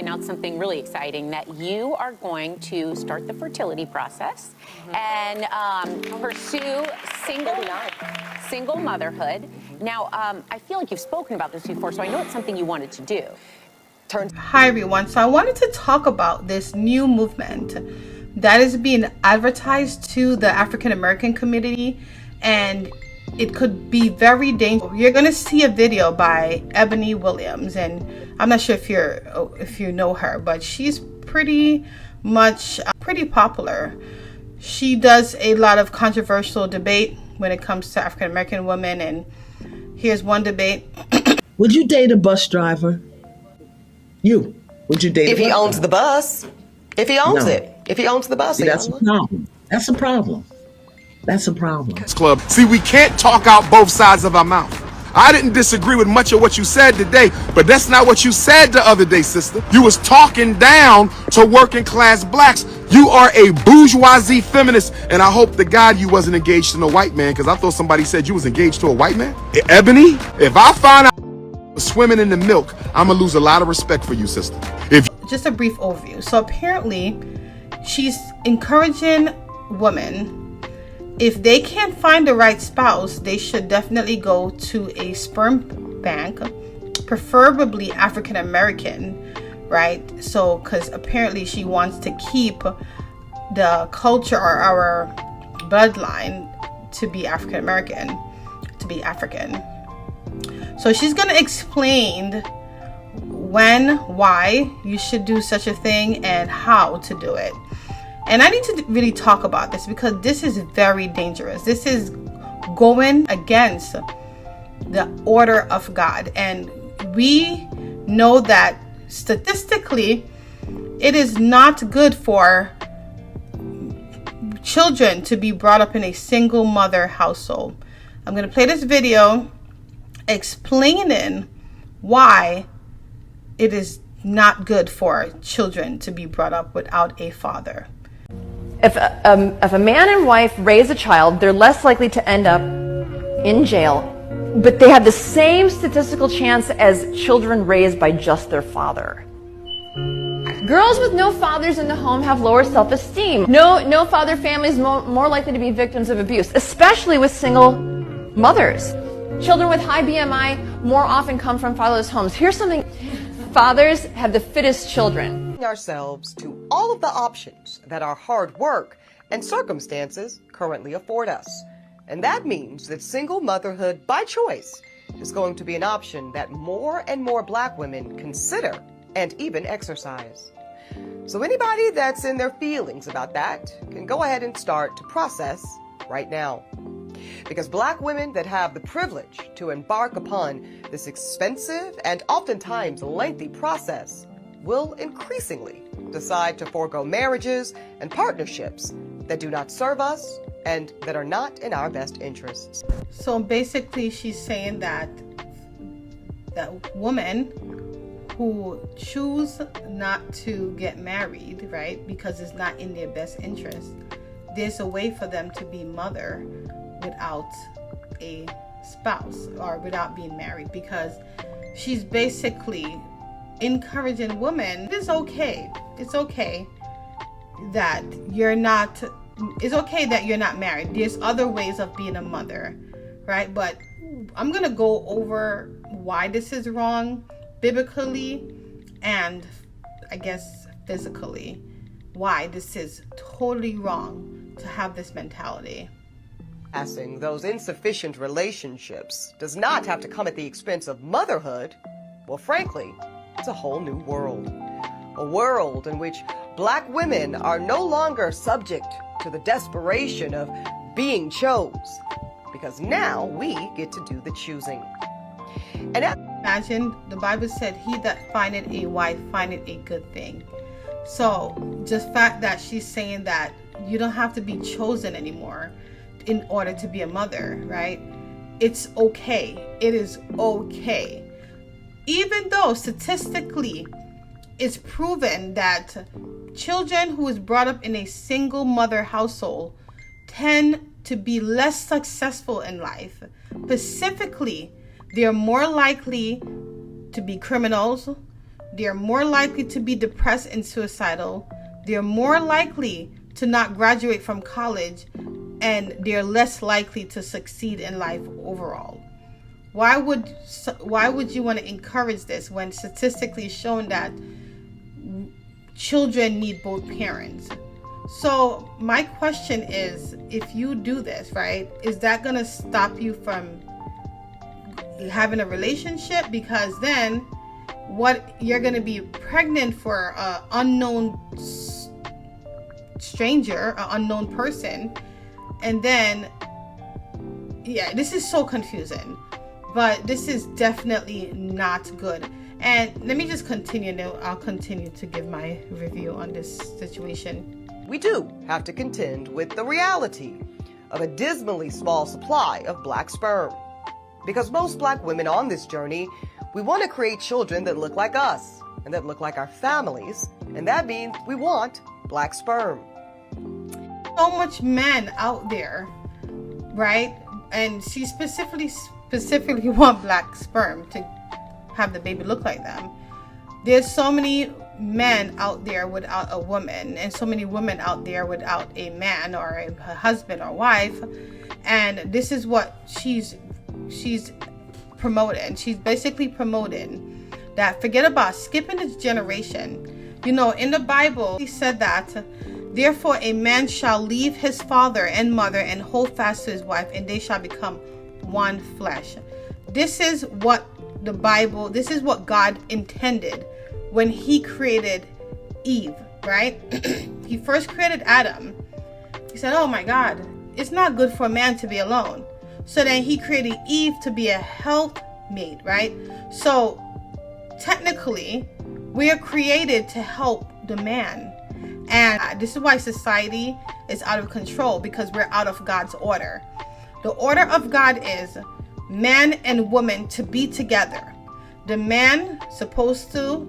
Announce something really exciting, that you are going to start the fertility process and pursue single motherhood. Now, I feel like you've spoken about this before, so I know it's something you wanted to do. Hi everyone, so I wanted to talk about this new movement that is being advertised to the African American community, and it could be very dangerous. You're going to see a video by Eboni Williams, and I'm not sure if you know her, but she's pretty popular. She does a lot of controversial debate when it comes to African American women, and here's one debate. Would you date a bus driver? Would you date if he owns the bus? If he owns No. it. If he owns the bus. See, that's a problem. That's a problem. That's a problem. Club. See, we can't talk out both sides of our mouth. I didn't disagree with much of what you said today, but that's not what you said the other day, sister. You was talking down to working class blacks. You are a bourgeoisie feminist, and I hope to God you wasn't engaged to a white man, because I thought somebody said you was engaged to a white man. Ebony, if I find out swimming in the milk, I'm gonna lose a lot of respect for you, sister. Just a brief overview. So apparently she's encouraging women, if they can't find the right spouse, they should definitely go to a sperm bank, preferably African American, right? So because apparently she wants to keep the culture or our bloodline to be African American, to be African. So she's going to explain when, why you should do such a thing and how to do it. And I need to really talk about this because this is very dangerous. This is going against the order of God. And we know that statistically, it is not good for children to be brought up in a single mother household. I'm going to play this video explaining why it is not good for children to be brought up without a father. If a man and wife raise a child, they're less likely to end up in jail, but they have the same statistical chance as children raised by just their father. Girls with no fathers in the home have lower self-esteem. No father families more likely to be victims of abuse, especially with single mothers. Children with high BMI more often come from fatherless homes. Here's something: fathers have the fittest children. Ourselves to all of the options that our hard work and circumstances currently afford us. And that means that single motherhood by choice is going to be an option that more and more black women consider and even exercise. So anybody that's in their feelings about that can go ahead and start to process right now. Because black women that have the privilege to embark upon this expensive and oftentimes lengthy process will increasingly decide to forego marriages and partnerships that do not serve us and that are not in our best interests. So basically she's saying that women who choose not to get married, right, because it's not in their best interest, there's a way for them to be mother without a spouse or without being married, because she's basically encouraging women. It's okay that you're not married. There's other ways of being a mother, right? But I'm gonna go over why this is wrong biblically and I guess physically, why this is totally wrong to have this mentality. Passing those insufficient relationships does not have to come at the expense of motherhood. Well, frankly, it's a whole new world. A world in which black women are no longer subject to the desperation of being chose, because now we get to do the choosing. And imagine the Bible said, he that findeth a wife findeth a good thing. So just fact that she's saying that you don't have to be chosen anymore in order to be a mother, right? It's okay. It is okay. Even though statistically it's proven that children who is brought up in a single mother household tend to be less successful in life. Specifically, they're more likely to be criminals, they're more likely to be depressed and suicidal, they're more likely to not graduate from college, and they're less likely to succeed in life overall. Why would you want to encourage this when statistically shown that children need both parents? So my question is, if you do this, right, is that going to stop you from having a relationship? Because then what, you're going to be pregnant for an unknown stranger, an unknown person, and then, yeah, this is so confusing. But this is definitely not good. And let me just continue now. I'll continue to give my review on this situation. We do have to contend with the reality of a dismally small supply of black sperm. Because most black women on this journey, we want to create children that look like us and that look like our families. And that means we want black sperm. So much men out there, right? And she specifically want black sperm to have the baby look like them. There's so many men out there without a woman, and so many women out there without a man or a husband or wife. And this is what she's promoting. She's basically promoting that forget about skipping this generation. You know, in the Bible, he said that, therefore a man shall leave his father and mother and hold fast to his wife, and they shall become one flesh. This is what the Bible, this is what God intended when he created Eve, right? He first created Adam. He said, oh my God, it's not good for a man to be alone. So then he created Eve to be a helpmate, right? So technically, we are created to help the man. And this is why society is out of control, because we're out of God's order. The order of God is man and woman to be together. The man supposed to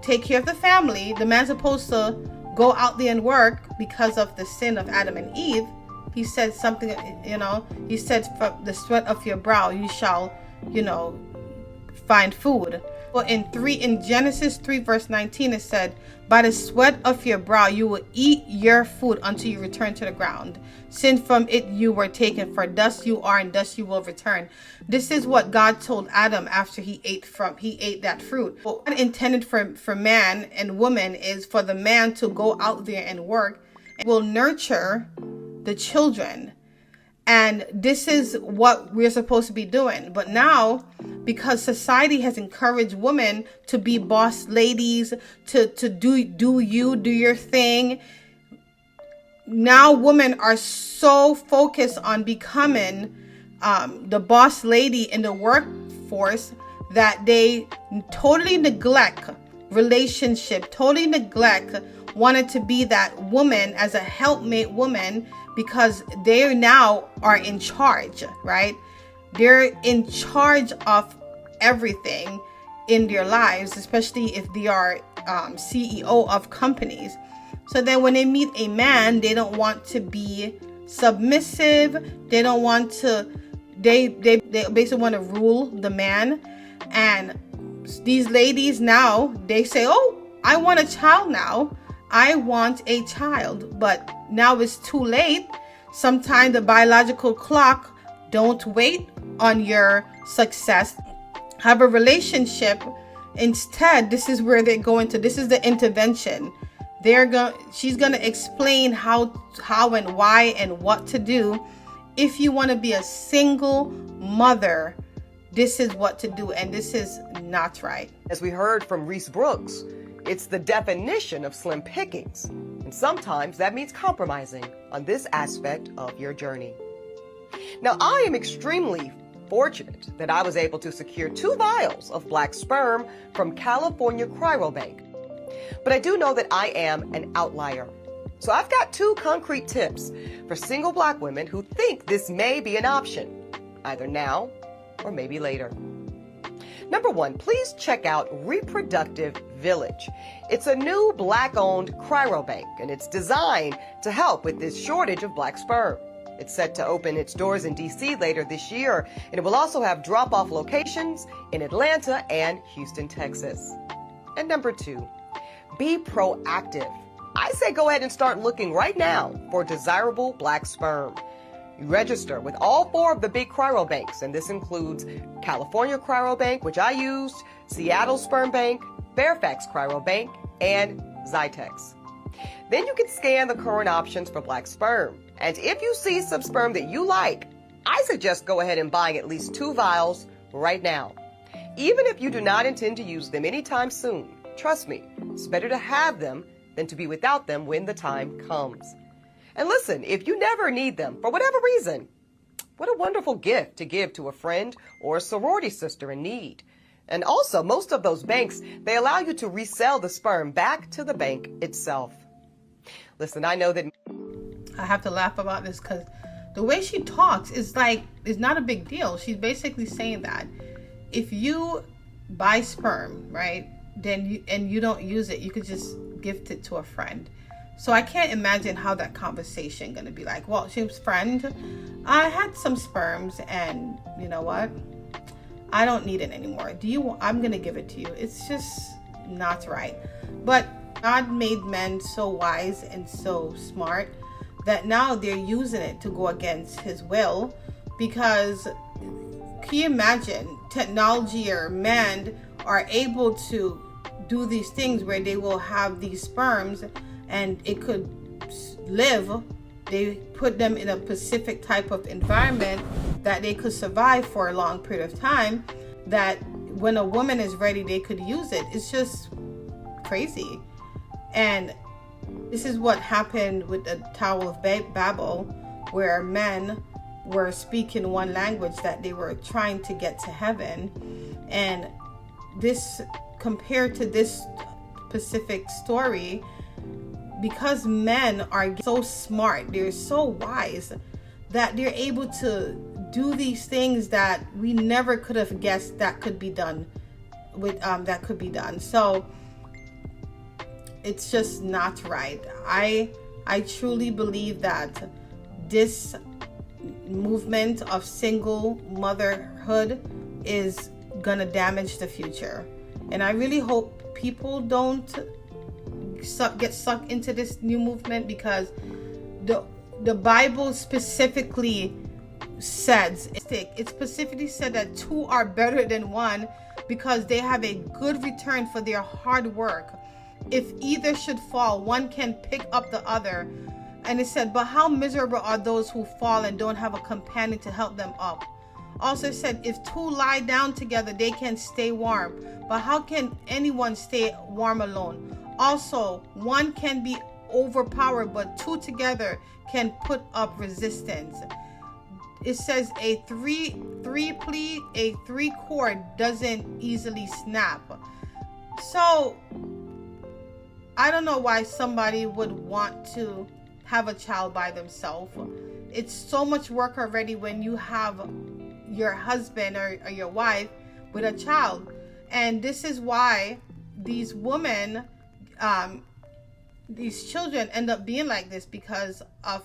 take care of the family. The man's supposed to go out there and work because of the sin of Adam and Eve. He said something, he said, from the sweat of your brow you shall, find food. Well, in Genesis 3 verse 19 it said, by the sweat of your brow you will eat your food until you return to the ground. Since from it you were taken, for dust you are and dust you will return. This is what God told Adam after he ate that fruit. What God intended for man and woman is for the man to go out there and work, and will nurture the children. And this is what we're supposed to be doing. But now, because society has encouraged women to be boss ladies, to do your thing, now women are so focused on becoming the boss lady in the workforce that they totally neglect relationship, totally neglect wanted to be that woman as a helpmate woman, because they now are in charge, right? They're in charge of everything in their lives, especially if they are CEO of companies. So then when they meet a man, they don't want to be submissive. They don't want to, they basically want to rule the man. And these ladies now, they say, oh, I want a child now. I want a child. But now it's too late. Sometimes the biological clock don't wait on your success. Have a relationship. Instead, this is where they go into, this is the intervention. She's gonna explain how and why and what to do. If you want to be a single mother, this is what to do, and this is not right. As we heard from Reese Brooks, it's the definition of slim pickings, and sometimes that means compromising on this aspect of your journey. Now, I am extremely fortunate that I was able to secure 2 vials of black sperm from California Cryobank. But I do know that I am an outlier. So I've got 2 concrete tips for single black women who think this may be an option, either now or maybe later. Number 1, please check out Reproductive Village. It's a new black-owned cryobank, and it's designed to help with this shortage of black sperm. It's set to open its doors in D.C. later this year, and it will also have drop-off locations in Atlanta and Houston, Texas. And number 2, be proactive. I say go ahead and start looking right now for desirable black sperm. You register with all 4 of the big cryobanks, and this includes California Cryobank, which I used, Seattle Sperm Bank, Fairfax Cryobank, and Zytex. Then you can scan the current options for black sperm. And if you see some sperm that you like, I suggest go ahead and buying at least 2 vials right now. Even if you do not intend to use them anytime soon, trust me, it's better to have them than to be without them when the time comes. And listen, if you never need them for whatever reason, what a wonderful gift to give to a friend or a sorority sister in need. And also, most of those banks, they allow you to resell the sperm back to the bank itself. Listen, I know that I have to laugh about this because the way she talks is not a big deal. She's basically saying that if you buy sperm, right, then you don't use it, you could just gift it to a friend. So I can't imagine how that conversation gonna be like. Well, she's friend, I had some sperms, and you know what? I don't need it anymore. I'm gonna give it to you. It's just not right. But God made men so wise and so smart that now they're using it to go against his will, because can you imagine technology or man are able to do these things where they will have these sperms and it could live. They put them in a specific type of environment that they could survive for a long period of time, that when a woman is ready, they could use it. It's just crazy. And this is what happened with the Tower of Babel, where men were speaking one language that they were trying to get to heaven. And this, compared to this specific story, because men are so smart, they're so wise, that they're able to do these things that we never could have guessed that could be done So it's just not right. I truly believe that this movement of single motherhood is gonna damage the future, and I really hope people don't get sucked into this new movement, because the Bible specifically says that 2 are better than 1, because they have a good return for their hard work. If either should fall, one can pick up the other. And it said, but how miserable are those who fall and don't have a companion to help them up. Also it said, if 2 lie down together, they can stay warm. But how can anyone stay warm alone? Also, 1 can be overpowered, but 2 together can put up resistance. It says a 3 cord doesn't easily snap. So I don't know why somebody would want to have a child by themselves. It's so much work already when you have your husband or your wife with a child. And this is why these women, these children end up being like this, because of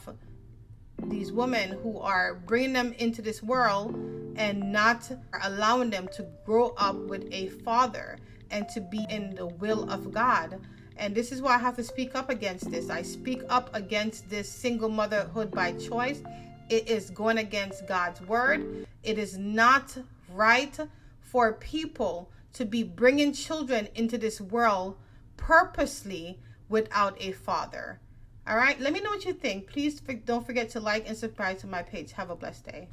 these women who are bringing them into this world and not allowing them to grow up with a father and to be in the will of God. And this is why I have to speak up against this. I speak up against this single motherhood by choice. It is going against God's word. It is not right for people to be bringing children into this world purposely without a father. All right, let me know what you think. Please don't forget to like and subscribe to my page. Have a blessed day.